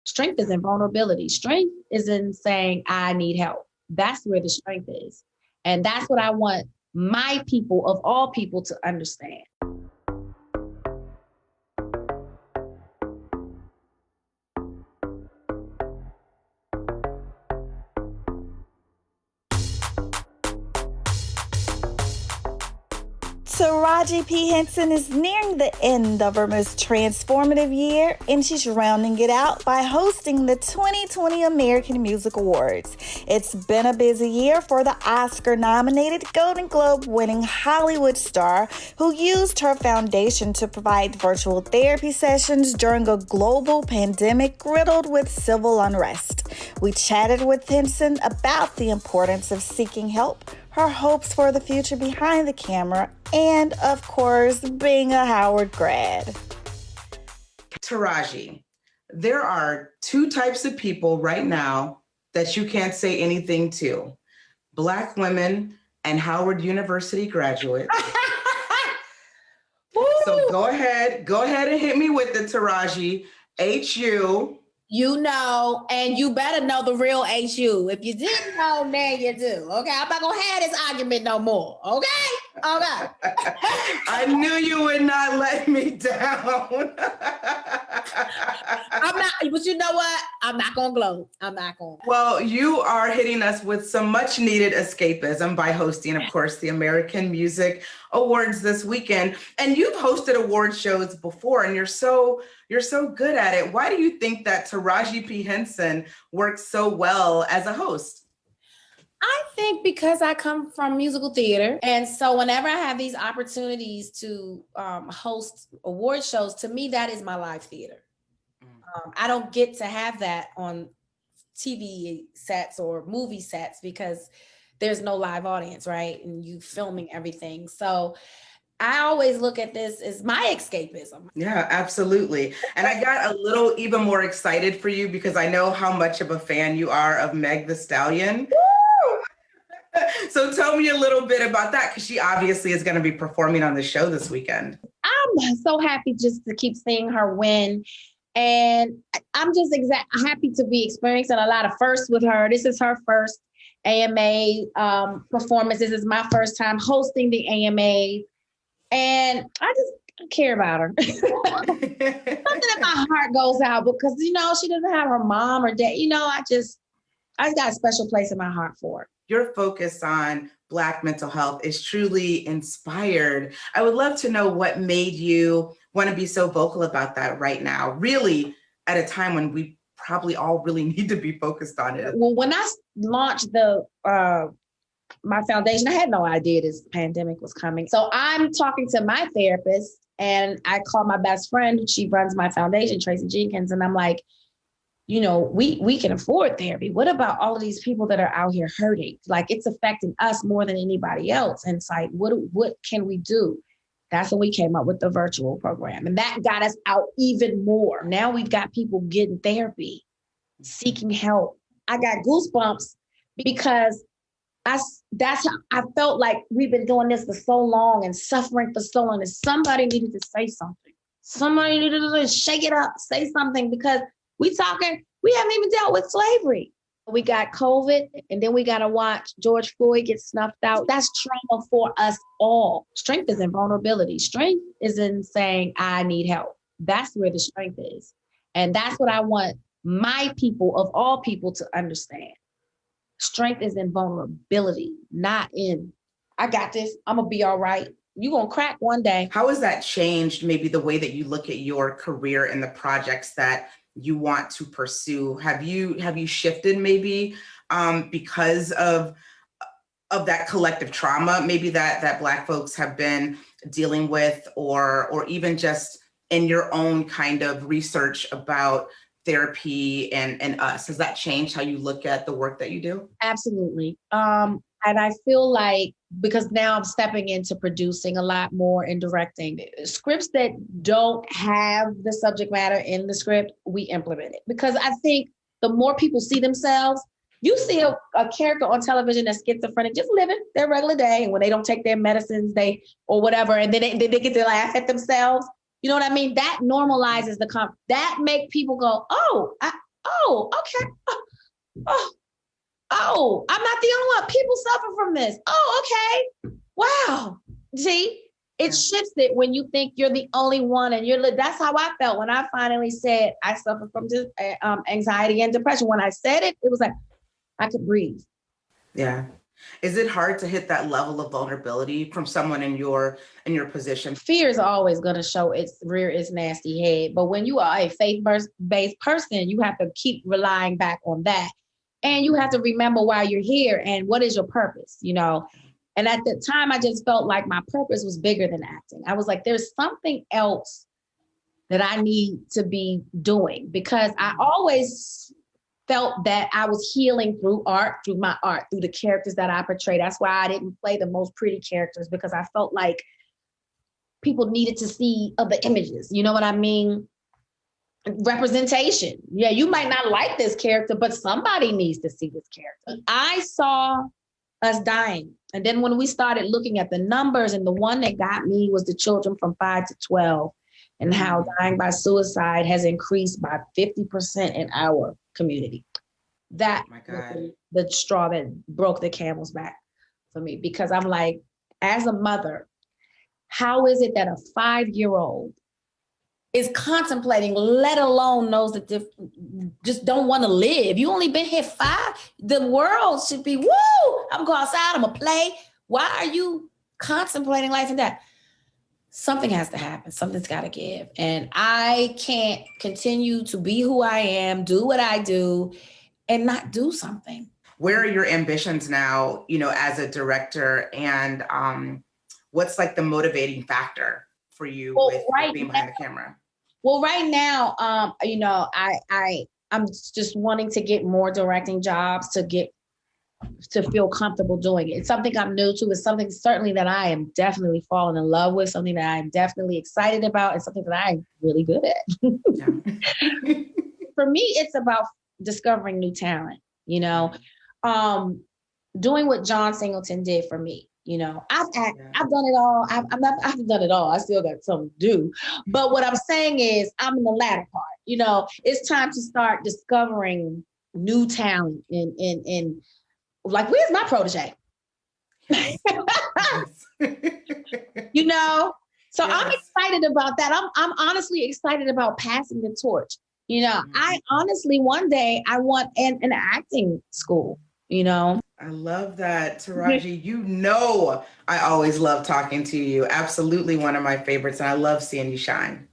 Strength is in vulnerability. Strength is in saying, I need help. That's where the strength is. And that's what I want my people of all people to understand. Taraji P Henson is nearing the end of her most transformative year, and she's rounding it out by hosting the 2020 American Music Awards. It's been a busy year for the Oscar-nominated, Golden Globe-winning Hollywood star who used her foundation to provide virtual therapy sessions during a global pandemic riddled with civil unrest. We chatted with Henson about the importance of seeking help, her hopes for the future behind the camera, and, of course, being a Howard grad. Taraji, there are two types of people right now that you can't say anything to. Black women and Howard University graduates. So go ahead and hit me with it, Taraji. HU. You know, and you better know the real HU. If you didn't know, now you do. Okay, I'm not gonna have this argument no more. Okay. I knew you would not let me down. I'm not, but you know what? I'm not gonna gloat. I'm not gonna. Well, you are hitting us with some much needed escapism by hosting, of course, the American Music Awards this weekend. And you've hosted award shows before, and you're so good at it. Why do you think that Taraji P Henson works so well as a host? I think because I come from musical theater. And so whenever I have these opportunities to host award shows, to me, that is my live theater. I don't get to have that on TV sets or movie sets because there's no live audience, right? And you filming everything. So I always look at this as my escapism. Yeah, absolutely. And I got a little even more excited for you because I know how much of a fan you are of Meg Thee Stallion. So tell me a little bit about that, because she obviously is going to be performing on the show this weekend. I'm so happy just to keep seeing her win. And I'm just happy to be experiencing a lot of firsts with her. This is her first AMA performance. This is my first time hosting the AMA. And I care about her. Something in my heart goes out because, you know, she doesn't have her mom or dad. You know, I just got a special place in my heart for her. Your focus on Black mental health is truly inspired. I would love to know what made you want to be so vocal about that right now, really at a time when we probably all really need to be focused on it. Well, when I launched my foundation, I had no idea this pandemic was coming. So I'm talking to my therapist and I call my best friend. She runs my foundation, Tracy Jenkins. And I'm like, you know, we can afford therapy. What about all of these people that are out here hurting? Like, it's affecting us more than anybody else. And it's like, what can we do? That's when we came up with the virtual program. And that got us out even more. Now we've got people getting therapy, seeking help. I got goosebumps because that's how I felt like we've been doing this for so long and suffering for so long. And somebody needed to say something. Somebody needed to shake it up, say something, because we haven't even dealt with slavery. We got COVID, and then we got to watch George Floyd get snuffed out. That's trauma for us all. Strength is in vulnerability. Strength is in saying, I need help. That's where the strength is. And that's what I want my people of all people to understand. Strength is in vulnerability, not in, I got this, I'm going to be all right. You're going to crack one day. How has that changed maybe the way that you look at your career and the projects that you want to pursue? Have you shifted maybe because of that collective trauma, maybe that Black folks have been dealing with, or even just in your own kind of research about therapy and us? Has that changed how you look at the work that you do? Absolutely. And I feel like, because now I'm stepping into producing a lot more and directing, scripts that don't have the subject matter in the script, we implement it. Because I think the more people see themselves, you see a character on television that's schizophrenic, just living their regular day. And when they don't take their medicines, or whatever, and then they get to laugh at themselves. You know what I mean? That normalizes that make people go, oh, oh, okay. Oh, oh, I'm not the only one. People suffer from this. Oh, okay. Wow. See, it shifts it when you think you're the only one, and that's how I felt when I finally said I suffer from anxiety and depression. When I said it, it was like I could breathe. Yeah. Is it hard to hit that level of vulnerability from someone in your position? Fear is always going to show its rear its nasty head. But when you are a faith-based person, you have to keep relying back on that. And you have to remember why you're here and what is your purpose, you know? And at the time, I just felt like my purpose was bigger than acting. I was like, there's something else that I need to be doing, because I always felt that I was healing through art, through my art, through the characters that I portray. That's why I didn't play the most pretty characters, because I felt like people needed to see other images. You know what I mean? Representation. Yeah, you might not like this character, but somebody needs to see this character. I saw us dying. And then when we started looking at the numbers, and the one that got me was the children from 5 to 12, and how dying by suicide has increased by 50% in our community. That was the straw that broke the camel's back for me, because I'm like, as a mother, how is it that a 5-year-old is contemplating, let alone knows that just don't want to live? You only been here 5. The world should be, woo, I'm going outside, I'm gonna play. Why are you contemplating life and death? Something has to happen. Something's got to give. And I can't continue to be who I am, do what I do, and not do something. Where are your ambitions now, you know, as a director, and what's like the motivating factor for you with being behind the camera? Well, right now, you know, I'm just wanting to get more directing jobs to feel comfortable doing it. It's something I'm new to. It's something certainly that I am definitely falling in love with, something that I'm definitely excited about, and something that I'm really good at. For me, it's about discovering new talent, you know, doing what John Singleton did for me. You know, I've done it all. I've done it all. I still got something to do. But what I'm saying is I'm in the latter part. You know, it's time to start discovering new talent in like, where's my protege? You know, so I'm excited about that. I'm honestly excited about passing the torch. You know, I honestly, one day I want an acting school, you know. I love that, Taraji. You know, I always love talking to you. Absolutely one of my favorites, and I love seeing you shine.